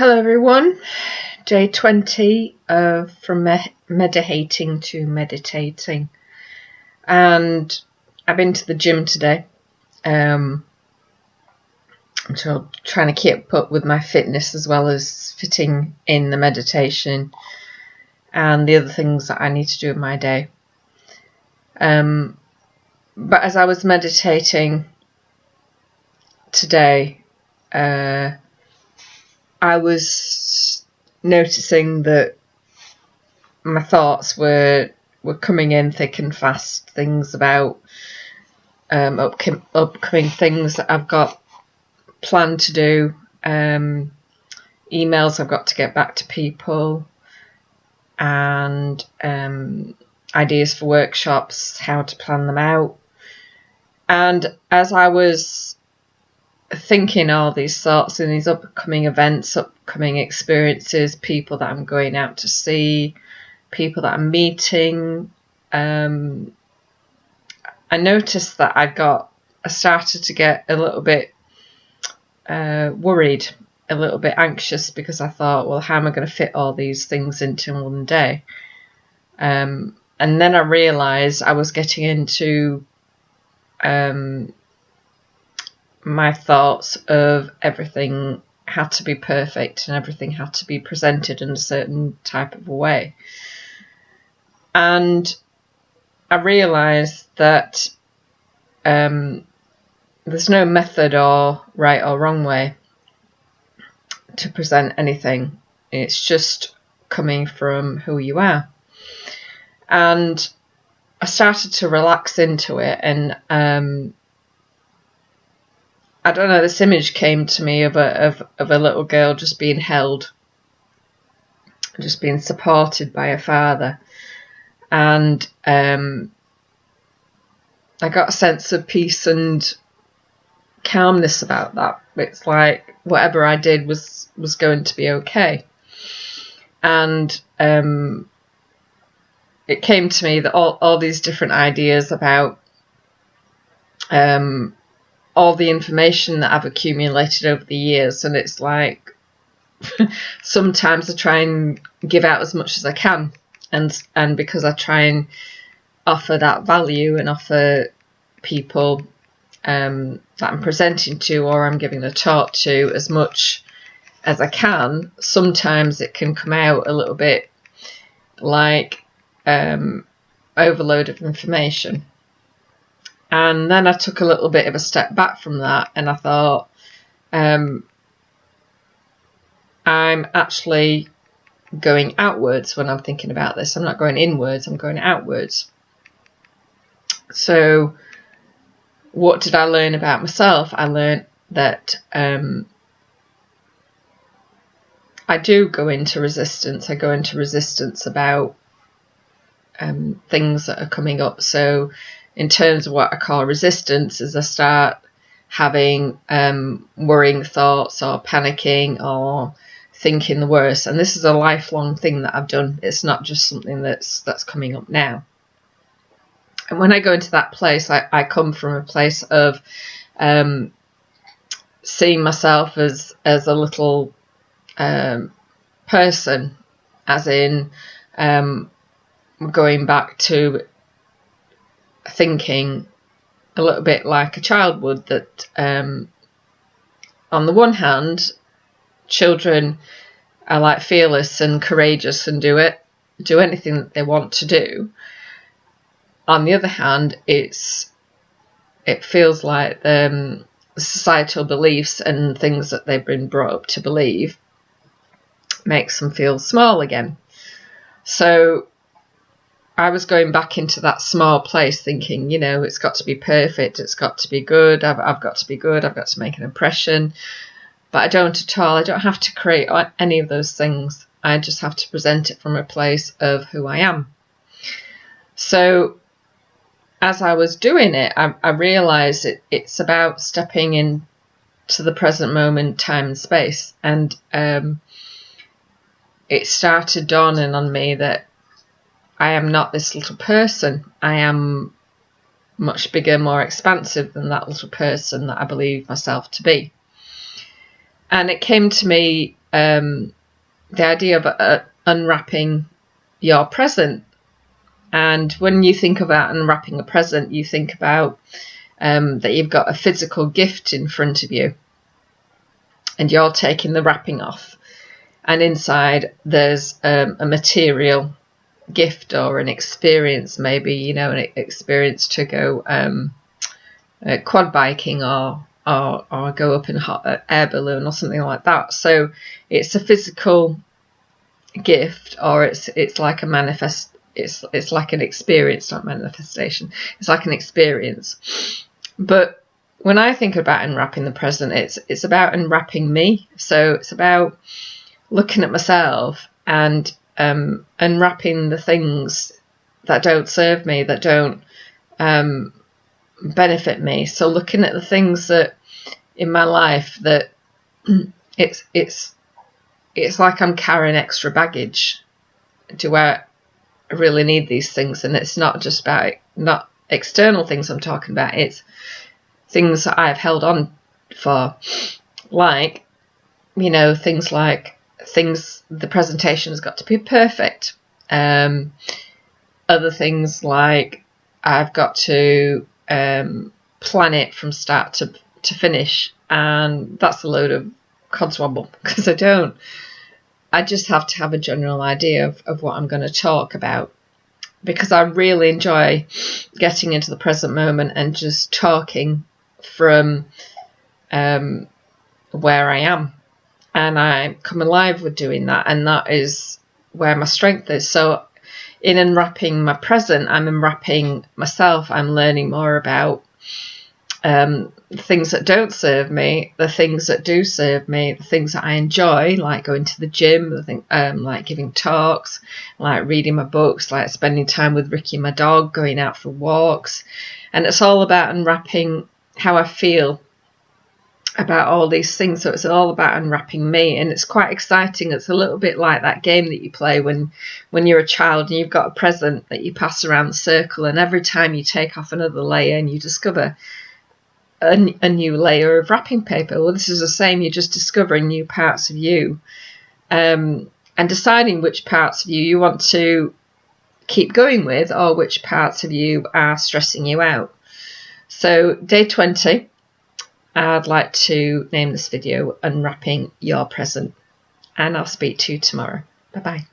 Hello everyone, day 20 from Medi-hating to meditating, and I've been to the gym today. I'm trying to keep up with my fitness as well as fitting in the meditation and the other things that I need to do in my day. But as I was meditating today, I was noticing that my thoughts were coming in thick and fast. Things about upcoming things that I've got planned to do, emails I've got to get back to people, and ideas for workshops, how to plan them out. And as I was thinking all these thoughts and these upcoming events, upcoming experiences, people that I'm going out to see, people that I'm meeting, I noticed that I started to get a little bit worried, a little bit anxious, because I thought, well, how am I going to fit all these things into one day? And then I realised I was getting into my thoughts of everything had to be perfect and everything had to be presented in a certain type of a way. And I realised that there's no method or right or wrong way to present anything. It's just coming from who you are. And I started to relax into it, and I don't know, this image came to me of a little girl just being held, just being supported by her father. And I got a sense of peace and calmness about that. It's like whatever I did was going to be okay. And it came to me that all these different ideas about all the information that I've accumulated over the years, and it's like sometimes I try and give out as much as I can, and because I try and offer that value and offer people that I'm presenting to or I'm giving a talk to as much as I can, sometimes it can come out a little bit like overload of information. And then I took a little bit of a step back from that, and I thought, I'm actually going outwards when I'm thinking about this. I'm not going inwards, I'm going outwards. So what did I learn about myself? I learned that I do go into resistance. I go into resistance about things that are coming up. So in terms of what I call resistance, is I start having worrying thoughts or panicking or thinking the worst. And this is a lifelong thing that I've done. It's not just something that's coming up now. And when I go into that place, I come from a place of seeing myself as a little person, as in going back to thinking a little bit like a child would, that on the one hand, children are like fearless and courageous and do anything that they want to do. On the other hand, it feels like the societal beliefs and things that they've been brought up to believe makes them feel small again. So I was going back into that small place thinking, it's got to be perfect, it's got to be good, I've got to be good, I've got to make an impression. But I don't at all. I don't have to create any of those things. I just have to present it from a place of who I am. So as I was doing it, I realised it's about stepping into the present moment, time and space. And it started dawning on me that I am not this little person. I am much bigger, more expansive than that little person that I believe myself to be. And it came to me the idea of unwrapping your present. And when you think about unwrapping a present, you think about that you've got a physical gift in front of you and you're taking the wrapping off, and inside there's a material gift or an experience, maybe, you know, an experience to go quad biking or go up in a hot air balloon or something like that. So it's a physical gift, or it's like a it's like an experience, not manifestation. It's like an experience. But when I think about unwrapping the present, it's about unwrapping me. So it's about looking at myself and unwrapping the things that don't serve me, that don't benefit me. So looking at the things that in my life that it's like I'm carrying extra baggage. Do I really need these things? And it's not just about, not external things I'm talking about, it's things that I've held on for, like, you know, things like the presentation has got to be perfect. Other things like I've got to plan it from start to finish, and that's a load of codswobble because I don't. I just have to have a general idea of what I'm going to talk about, because I really enjoy getting into the present moment and just talking from where I am, and I come alive with doing that, and that is where my strength is. So in unwrapping my present, I'm unwrapping myself. I'm learning more about things that don't serve me, the things that do serve me, the things that I enjoy, like going to the gym, like giving talks, like reading my books, like spending time with Ricky, my dog, going out for walks. And it's all about unwrapping how I feel about all these things. So it's all about unwrapping me, and it's quite exciting. It's a little bit like that game that you play when you're a child and you've got a present that you pass around the circle, and every time you take off another layer and you discover a new layer of wrapping paper. Well, this is the same. You're just discovering new parts of you, and deciding which parts of you want to keep going with, or which parts of you are stressing you out. So day 20, I'd like to name this video Unwrapping Your Present, and I'll speak to you tomorrow. Bye bye.